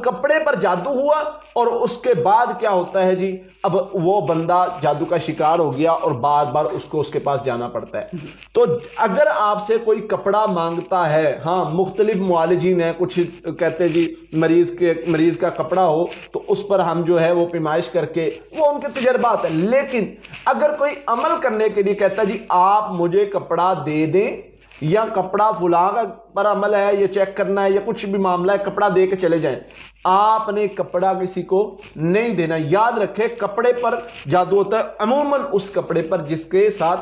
کپڑے پر جادو ہوا اور اس کے بعد کیا ہوتا ہے جی، اب وہ بندہ جادو کا شکار ہو گیا اور بار بار اس کو اس کے پاس جانا پڑتا ہے. تو اگر آپ سے کوئی کپڑا مانگتا ہے، ہاں مختلف معالجین ہیں، کچھ کہتے ہیں جی مریض کا کپڑا ہو تو اس پر ہم جو ہے وہ پیمائش کر کے، وہ ان کے تجربات ہیں. لیکن اگر کوئی عمل کرنے کے لیے کہتا ہے جی آپ مجھے کپڑا دے دیں، یا کپڑا فلاں پر عمل ہے، یہ چیک کرنا ہے یا کچھ بھی معاملہ ہے، کپڑا دے کے چلے جائیں، آپ نے کپڑا کسی کو نہیں دینا. یاد رکھیں کپڑے پر جادو ہوتا ہے عموماً اس کپڑے پر جس کے ساتھ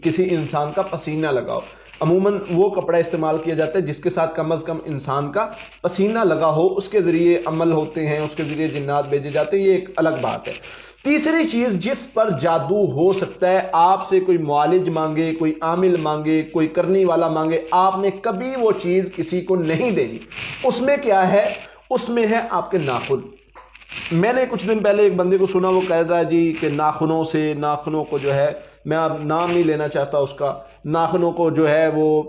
کسی انسان کا پسینہ لگا ہو. عموماً وہ کپڑا استعمال کیا جاتا ہے جس کے ساتھ کم از کم انسان کا پسینہ لگا ہو، اس کے ذریعے عمل ہوتے ہیں، اس کے ذریعے جنات بھیجے جاتے ہیں، یہ ایک الگ بات ہے. تیسری چیز جس پر جادو ہو سکتا ہے، آپ سے کوئی معالج مانگے، کوئی عامل مانگے، کوئی کرنے والا مانگے، آپ نے کبھی وہ چیز کسی کو نہیں دینی. اس میں کیا ہے؟ اس میں ہے آپ کے ناخن. میں نے کچھ دن پہلے ایک بندے کو سنا، وہ کہہ رہا ہے جی کہ ناخنوں کو جو ہے، میں اب نام نہیں لینا چاہتا اس کا، ناخنوں کو جو ہے وہ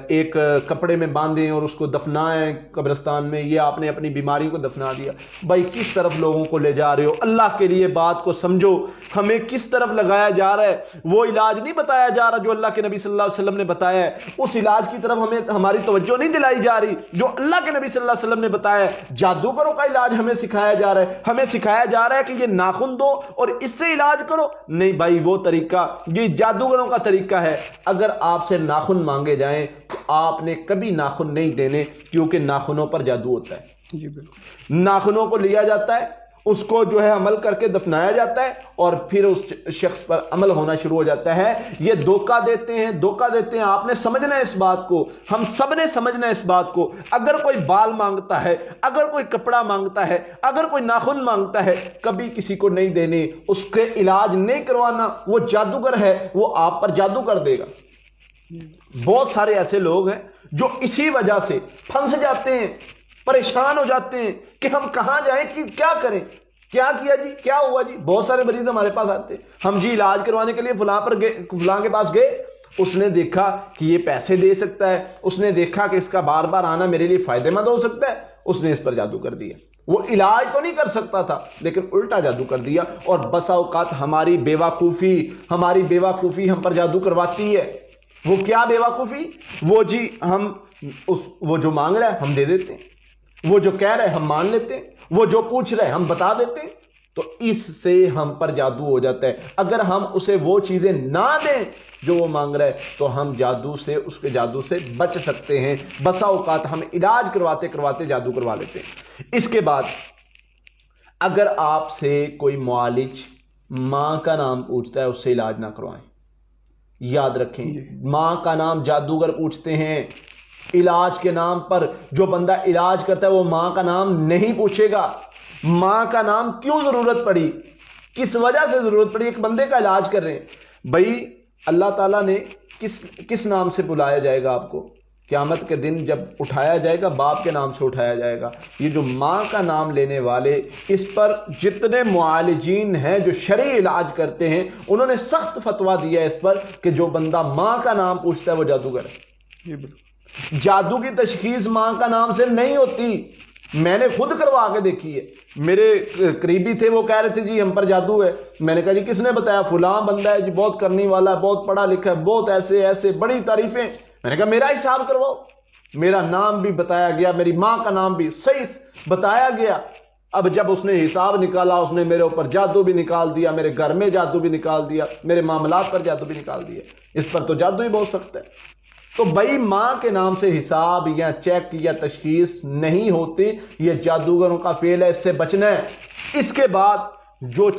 ایک کپڑے میں باندھیں اور اس کو دفنائیں قبرستان میں، یہ آپ نے اپنی بیماری کو دفنا دیا. بھائی کس طرف لوگوں کو لے جا رہے ہو؟ اللہ کے لیے بات کو سمجھو، ہمیں کس طرف لگایا جا رہا ہے؟ وہ علاج نہیں بتایا جا رہا جو اللہ کے نبی صلی اللہ علیہ وسلم نے بتایا ہے، اس علاج کی طرف ہماری توجہ نہیں دلائی جا رہی جو اللہ کے نبی صلی اللہ علیہ وسلم نے بتایا ہے. جادوگروں کا علاج ہمیں سکھایا جا رہا ہے، ہمیں سکھایا جا رہا ہے کہ یہ ناخن دو اور اس سے علاج کرو. نہیں بھائی، وہ طریقہ یہ جادوگروں کا طریقہ ہے. اگر آپ سے ناخن مانگے جائیں تو آپ نے کبھی ناخن نہیں دینے، کیونکہ ناخنوں پر جادو ہوتا ہے. جی بالکل. ناخنوں کو لیا جاتا ہے، اس کو جو ہے عمل کر کے دفنایا جاتا ہے اور پھر اس شخص پر عمل ہونا شروع ہو جاتا ہے. یہ دھوکہ دیتے ہیں. آپ نے سمجھنا ہے اس بات کو، ہم سب نے سمجھنا ہے اس بات کو. اگر کوئی بال مانگتا ہے، اگر کوئی کپڑا مانگتا ہے، اگر کوئی ناخن مانگتا ہے، کبھی کسی کو نہیں دینے، اس کے علاج نہیں کروانا. وہ جادوگر ہے، وہ آپ پر جادو کر دے گا. بہت سارے ایسے لوگ ہیں جو اسی وجہ سے پھنس جاتے ہیں، پریشان ہو جاتے ہیں کہ ہم کہاں جائیں، کیا کریں، کیا کیا جی، کیا ہوا جی. بہت سارے مریض ہمارے پاس آتے ہیں، ہم جی علاج کروانے کے لیے فلاں کے پاس گئے، اس نے دیکھا کہ یہ پیسے دے سکتا ہے، اس نے دیکھا کہ اس کا بار بار آنا میرے لیے فائدہ مند ہو سکتا ہے، اس نے اس پر جادو کر دیا. وہ علاج تو نہیں کر سکتا تھا لیکن الٹا جادو کر دیا. اور بسا اوقات ہماری بیوقوفی ہم پر جادو کرواتی ہے. وہ کیا بیوقوفی؟ وہ جی وہ جو مانگ رہا ہے ہم دے دیتے ہیں، وہ جو کہہ رہے ہیں ہم مان لیتے ہیں، وہ جو پوچھ رہے ہیں ہم بتا دیتے ہیں. تو اس سے ہم پر جادو ہو جاتا ہے. اگر ہم اسے وہ چیزیں نہ دیں جو وہ مانگ رہا ہے تو ہم اس کے جادو سے بچ سکتے ہیں. بسا اوقات ہم علاج کرواتے جادو کروا لیتے ہیں. اس کے بعد اگر آپ سے کوئی معالج ماں کا نام پوچھتا ہے، اس سے علاج نہ کروائیں. یاد رکھیں، ماں کا نام جادوگر پوچھتے ہیں. علاج کے نام پر جو بندہ علاج کرتا ہے وہ ماں کا نام نہیں پوچھے گا. ماں کا نام کیوں ضرورت پڑی، کس وجہ سے ضرورت پڑی؟ ایک بندے کا علاج کر رہے ہیں بھائی، اللہ تعالیٰ نے کس نام سے بلایا جائے گا آپ کو؟ قیامت کے دن جب اٹھایا جائے گا باپ کے نام سے اٹھایا جائے گا. یہ جو ماں کا نام لینے والے، اس پر جتنے معالجین ہیں جو شرعی علاج کرتے ہیں انہوں نے سخت فتویٰ دیا ہے اس پر کہ جو بندہ ماں کا نام پوچھتا ہے وہ جادوگر ہے. جادو کی تشخیص ماں کا نام سے نہیں ہوتی. میں نے خود کروا کے دیکھی ہے. میرے قریبی تھے، وہ کہہ رہے تھے جی ہم پر جادو ہے. میں نے کہا جی کس نے بتایا؟ فلاں بندہ ہے جی، بہت کرنے والا ہے، بہت پڑھا لکھا ہے، بہت ایسے بڑی تعریفیں. میں نے کہا میرا حساب کرواؤ. میرا نام بھی بتایا گیا، میری ماں کا نام بھی صحیح بتایا گیا. اب جب اس نے حساب نکالا، اس نے میرے اوپر جادو بھی نکال دیا، میرے گھر میں جادو بھی نکال دیا، میرے معاملات پر جادو بھی نکال دیا. اس پر تو جادو ہی بہت سخت ہے. تو بھائی ماں کے نام سے حساب یا چیک یا تشخیص نہیں ہوتی، یہ جادوگروں کا فعل ہے، اس سے بچنا ہے. اس کے بعد جو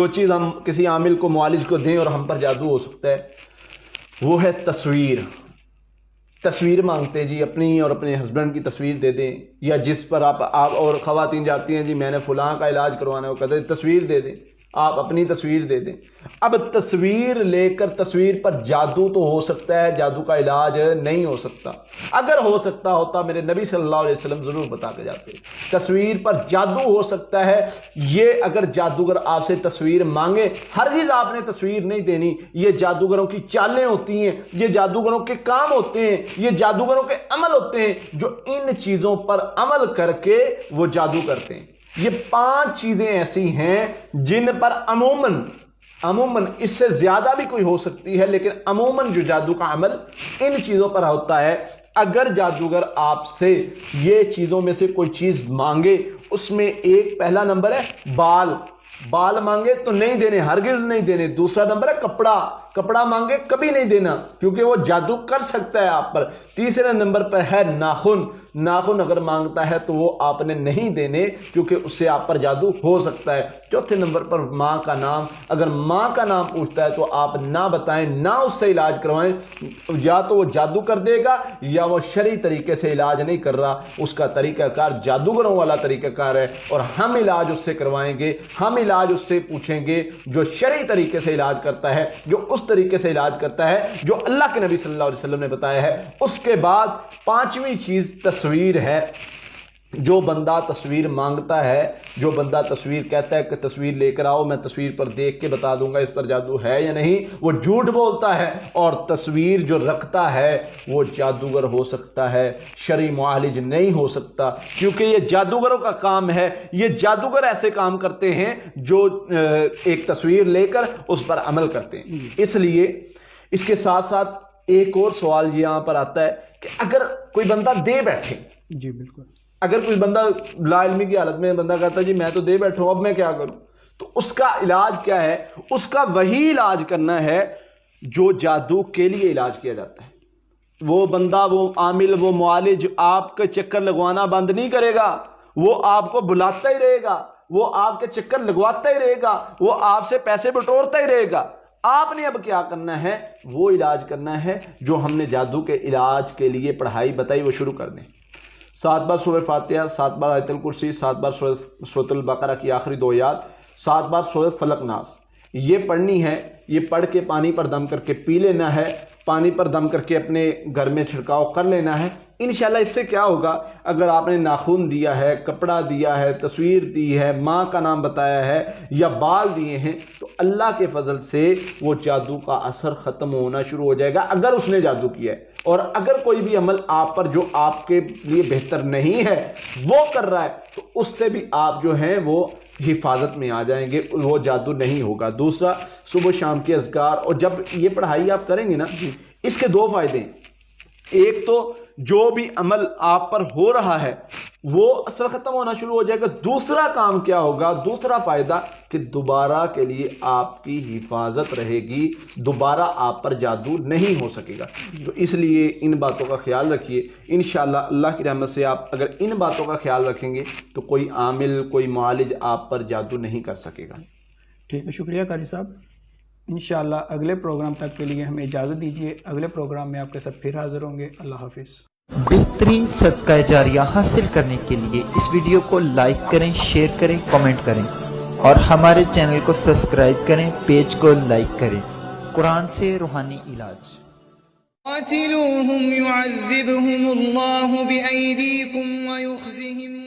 چیز ہم کسی عامل کو، معالج کو دیں اور ہم پر جادو ہو سکتا ہے وہ ہے تصویر مانگتے ہیں جی، اپنی اور اپنے ہسبینڈ کی تصویر دے دیں، یا جس پر آپ اور خواتین جاتی ہیں جی میں نے فلاں کا علاج کروانا ہے، وہ کہتے ہیں تصویر دے دیں. آپ اپنی تصویر دے دیں. اب تصویر لے کر تصویر پر جادو تو ہو سکتا ہے, جادو کا علاج نہیں ہو سکتا. اگر ہو سکتا ہوتا میرے نبی صلی اللہ علیہ وسلم ضرور بتا کے جاتے. تصویر پر جادو ہو سکتا ہے, یہ اگر جادوگر آپ سے تصویر مانگے, ہرگز آپ نے تصویر نہیں دینی. یہ جادوگروں کی چالیں ہوتی ہیں, یہ جادوگروں کے کام ہوتے ہیں, یہ جادوگروں کے عمل ہوتے ہیں جو ان چیزوں پر عمل کر کے وہ جادو کرتے ہیں. یہ 5 چیزیں ایسی ہیں جن پر عموماً اس سے زیادہ بھی کوئی ہو سکتی ہے, لیکن عموماً جو جادو کا عمل ان چیزوں پر ہوتا ہے. اگر جادوگر آپ سے یہ چیزوں میں سے کوئی چیز مانگے, اس میں ایک پہلا نمبر ہے بال مانگے تو نہیں دینے, ہرگز نہیں دینے. دوسرا نمبر ہے کپڑا مانگے کبھی نہیں دینا کیونکہ وہ جادو کر سکتا ہے آپ پر. تیسرے نمبر پر ہے ناخن اگر مانگتا ہے تو وہ آپ نے نہیں دینے کیونکہ اس سے آپ پر جادو ہو سکتا ہے. چوتھے نمبر پر ماں کا نام, اگر ماں کا نام پوچھتا ہے تو آپ نہ بتائیں, نہ اس سے علاج کروائیں. یا تو وہ جادو کر دے گا یا وہ شرعی طریقے سے علاج نہیں کر رہا, اس کا طریقہ کار جادوگروں والا طریقہ کار ہے. اور ہم علاج اس سے کروائیں گے, ہم علاج اس سے پوچھیں گے جو شرعی طریقے سے علاج کرتا ہے, جو اس طریقے سے علاج کرتا ہے جو اللہ کے نبی صلی اللہ علیہ وسلم نے بتایا ہے. اس کے بعد 5ویں چیز تصویر ہے. جو بندہ تصویر مانگتا ہے, جو بندہ تصویر کہتا ہے کہ تصویر لے کر آؤ, میں تصویر پر دیکھ کے بتا دوں گا اس پر جادو ہے یا نہیں, وہ جھوٹ بولتا ہے. اور تصویر جو رکھتا ہے وہ جادوگر ہو سکتا ہے, شرعی معالج نہیں ہو سکتا کیونکہ یہ جادوگروں کا کام ہے. یہ جادوگر ایسے کام کرتے ہیں جو ایک تصویر لے کر اس پر عمل کرتے ہیں. اس لیے اس کے ساتھ ساتھ ایک اور سوال یہاں پر آتا ہے کہ اگر کوئی بندہ دے بیٹھے, جی بالکل, اگر کوئی بندہ لا علمی کی حالت میں بندہ کہتا ہے جی میں تو دے بیٹھا ہوں, اب میں کیا کروں, تو اس کا علاج کیا ہے؟ اس کا وہی علاج کرنا ہے جو جادو کے لیے علاج کیا جاتا ہے. وہ بندہ, وہ عامل, وہ معالج آپ کے چکر لگوانا بند نہیں کرے گا, وہ آپ کو بلاتا ہی رہے گا, وہ آپ کے چکر لگواتا ہی رہے گا, وہ آپ سے پیسے بٹورتا ہی رہے گا. آپ نے اب کیا کرنا ہے؟ وہ علاج کرنا ہے جو ہم نے جادو کے علاج کے لیے پڑھائی بتائی وہ شروع کر دیں. 7 بار سورہ فاتحہ, 7 بار آیت الکرسی, 7 بار سورۃ البقرہ کی آخری 2 آیات, 7 بار سورۃ فلق ناس, یہ پڑھنی ہے. یہ پڑھ کے پانی پر دم کر کے پی لینا ہے, پانی پر دم کر کے اپنے گھر میں چھڑکاؤ کر لینا ہے. انشاءاللہ اس سے کیا ہوگا, اگر آپ نے ناخن دیا ہے, کپڑا دیا ہے, تصویر دی ہے, ماں کا نام بتایا ہے یا بال دیے ہیں, تو اللہ کے فضل سے وہ جادو کا اثر ختم ہونا شروع ہو جائے گا اگر اس نے جادو کیا ہے. اور اگر کوئی بھی عمل آپ پر جو آپ کے لیے بہتر نہیں ہے وہ کر رہا ہے تو اس سے بھی آپ جو ہیں وہ حفاظت میں آ جائیں گے, وہ جادو نہیں ہوگا. دوسرا, صبح شام کے اذکار, اور جب یہ پڑھائی آپ کریں گے نا, اس کے 2 فائدے ہیں. ایک تو جو بھی عمل آپ پر ہو رہا ہے وہ اثر ختم ہونا شروع ہو جائے گا. دوسرا کام کیا ہوگا, دوسرا فائدہ کہ دوبارہ کے لیے آپ کی حفاظت رہے گی, دوبارہ آپ پر جادو نہیں ہو سکے گا. تو اس لیے ان باتوں کا خیال رکھیے. انشاءاللہ اللہ کی رحمت سے آپ اگر ان باتوں کا خیال رکھیں گے تو کوئی عامل, کوئی معالج آپ پر جادو نہیں کر سکے گا. ٹھیک ہے, شکریہ قاری صاحب. انشاءاللہ اگلے پروگرام تک کے لیے ہمیں اجازت دیجیے. اگلے پروگرام میں آپ کے ساتھ پھر حاضر ہوں گے. اللہ حافظ. بہترین صدقہ جاریہ حاصل کرنے کے لیے اس ویڈیو کو لائک کریں, شیئر کریں, کمنٹ کریں اور ہمارے چینل کو سبسکرائب کریں, پیج کو لائک کریں. قرآن سے روحانی علاج. قاتلوهم يعذبهم الله بأيديكم ويخزهم